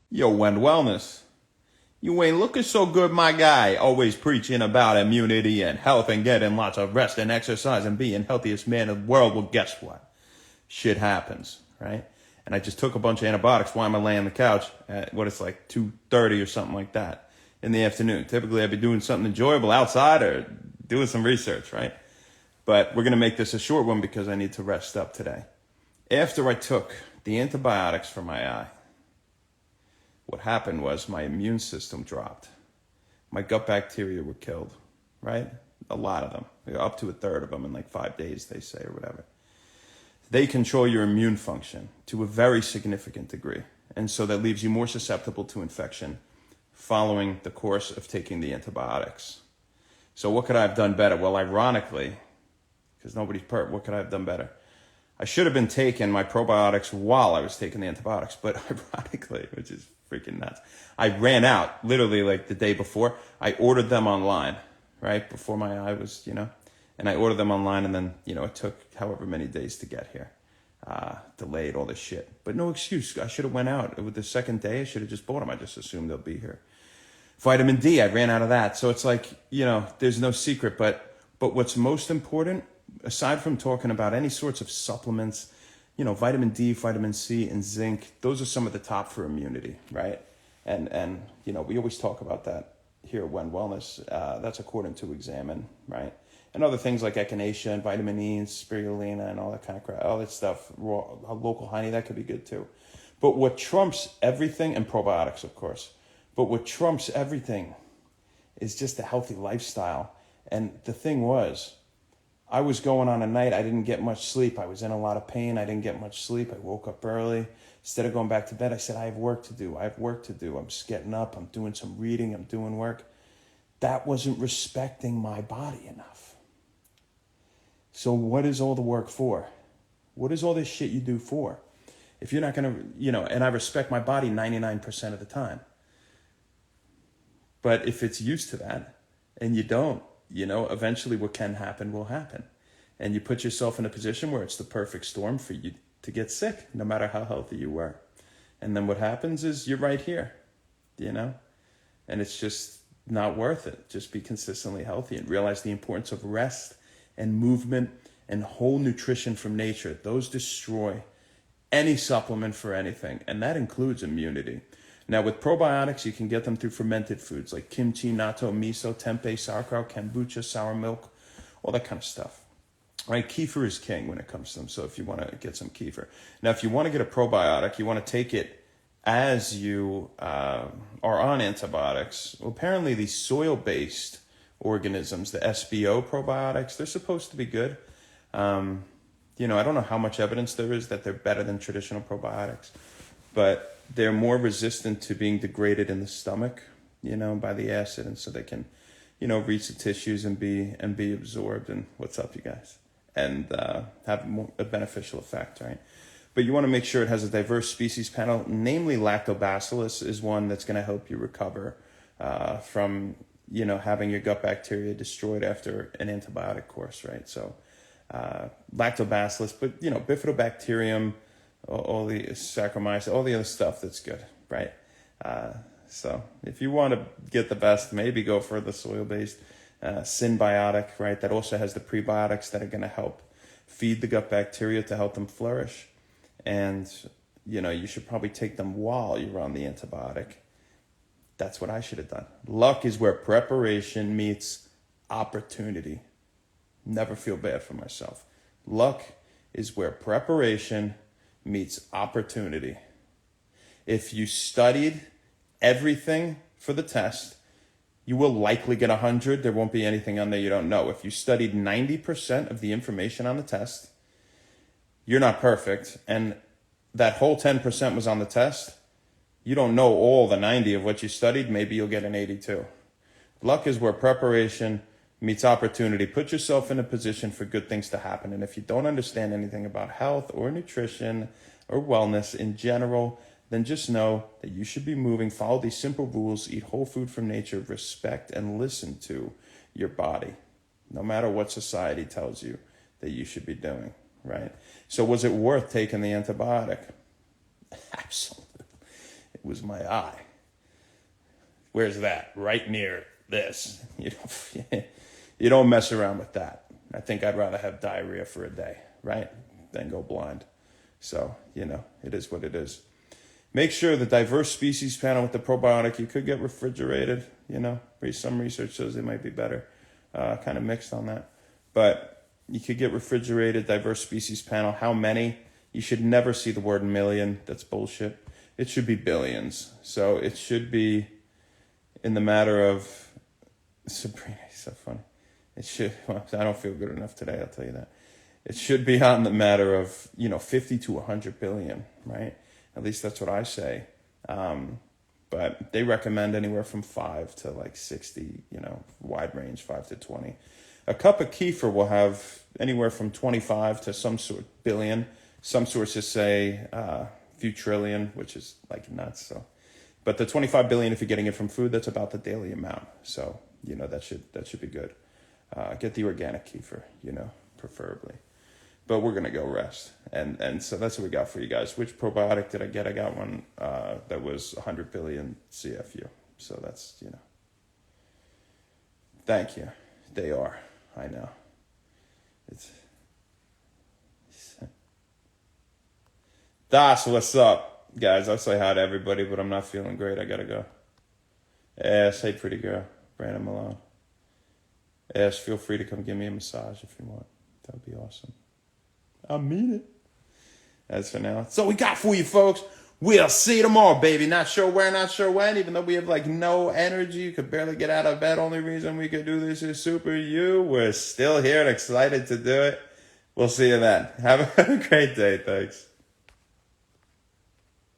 Yo, Wend Wellness. You ain't looking so good, my guy. Always preaching about immunity and health and getting lots of rest and exercise and being healthiest man in the world. Well, guess what? Shit happens, right? And I just took a bunch of antibiotics. Why am I laying on the couch at what it's like 2:30 or something like that in the afternoon? Typically, I'd be doing something enjoyable outside or doing some research, right? But we're gonna make this a short one because I need to rest up today. After I took the antibiotics for my eye, what happened was my immune system dropped. My gut bacteria were killed, right? A lot of them, up to a third of them in like 5 days, they say, or whatever. They control your immune function to a very significant degree. And so that leaves you more susceptible to infection following the course of taking the antibiotics. So what could I have done better? Well, ironically, because nobody's perfect, what could I have done better? I should have been taking my probiotics while I was taking the antibiotics, but ironically, which is freaking nuts, I ran out literally like the day before. I ordered them online, right? Before my eye was, and I ordered them online, and then, it took however many days to get here. Delayed, all this shit. But no excuse. I should have went out. With the second day, I should have just bought them. I just assumed they'll be here. Vitamin D, I ran out of that. So it's like, there's no secret. But what's most important, aside from talking about any sorts of supplements, vitamin D, vitamin C, and zinc, those are some of the top for immunity, right? And we always talk about that here at Wend Wellness. That's according to Examine, right? And other things like echinacea and vitamin E and spirulina and all that kind of crap, all that stuff, raw, local honey, that could be good too. But what trumps everything, and probiotics, of course, but what trumps everything is just a healthy lifestyle. And the thing was, I was going on a night, I didn't get much sleep. I was in a lot of pain. I didn't get much sleep. I woke up early. Instead of going back to bed, I said, I have work to do. I'm just getting up. I'm doing some reading. I'm doing work. That wasn't respecting my body enough. So what is all the work for? What is all this shit you do for? If you're not going to, and I respect my body 99% of the time. But if it's used to that and you don't, eventually what can happen will happen. And you put yourself in a position where it's the perfect storm for you to get sick, no matter how healthy you were. And then what happens is you're right here, and it's just not worth it. Just be consistently healthy and realize the importance of rest and movement and whole nutrition from nature. Those destroy any supplement for anything, and that includes immunity. Now, with probiotics, you can get them through fermented foods like kimchi, natto, miso, tempeh, sauerkraut, kombucha, sour milk, all that kind of stuff. Right? Kefir is king when it comes to them, so if you want to get some kefir. Now, if you want to get a probiotic, you want to take it as you are on antibiotics. Well, apparently, these soil-based organisms, the SBO probiotics, they're supposed to be good. I don't know how much evidence there is that they're better than traditional probiotics, but they're more resistant to being degraded in the stomach, by the acid, and so they can, reach the tissues and be absorbed. And what's up, you guys? And have a beneficial effect, right? But you want to make sure it has a diverse species panel, namely lactobacillus is one that's going to help you recover from, having your gut bacteria destroyed after an antibiotic course, right? So lactobacillus, but, bifidobacterium, all the Saccharomyces, all the other stuff that's good, right? So if you want to get the best, maybe go for the soil-based symbiotic, right? That also has the prebiotics that are going to help feed the gut bacteria to help them flourish. And, you should probably take them while you're on the antibiotic. That's what I should have done. Luck is where preparation meets opportunity. Never feel bad for myself. Luck is where preparation meets opportunity. If you studied everything for the test, you will likely get 100. There won't be anything on there you don't know. If you studied 90% of the information on the test, you're not perfect. And that whole 10% was on the test. You don't know all the 90 of what you studied. Maybe you'll get an 82. Luck is where preparation meets opportunity. Put yourself in a position for good things to happen. And if you don't understand anything about health or nutrition or wellness in general, then just know that you should be moving, follow these simple rules, eat whole food from nature, respect and listen to your body, no matter what society tells you that you should be doing, right? So was it worth taking the antibiotic? Absolutely. It was my eye. Where's that? Right near this. You don't mess around with that. I think I'd rather have diarrhea for a day, right, than go blind. So, it is what it is. Make sure the diverse species panel with the probiotic, you could get refrigerated, some research shows they might be better, kind of mixed on that. But you could get refrigerated, diverse species panel. How many? You should never see the word million. That's bullshit. It should be billions. So it should be in the matter of, Sabrina, you're so funny. It should, well, I don't feel good enough today, I'll tell you that. It should be on the matter of, 50 to 100 billion, right? At least that's what I say. But they recommend anywhere from 5 to like 60, wide range, 5 to 20. A cup of kefir will have anywhere from 25 to some sort billion. Some sources say a few trillion, which is like nuts. So, but the 25 billion, if you're getting it from food, that's about the daily amount. So, that should be good. Get the organic kefir, preferably. But we're going to go rest. And so that's what we got for you guys. Which probiotic did I get? I got one that was 100 billion CFU. So that's, Thank you. They are. I know. That's what's up, guys. I'll say hi to everybody, but I'm not feeling great. I got to go. Ash, hey, pretty girl. Brandon Malone. Ash, feel free to come give me a massage if you want. That would be awesome. I mean it. As for now, that's all we got for you, folks. We'll see you tomorrow, baby. Not sure where, not sure when. Even though we have no energy, you could barely get out of bed. Only reason we could do this is super you. We're still here and excited to do it. We'll see you then. Have a great day. Thanks.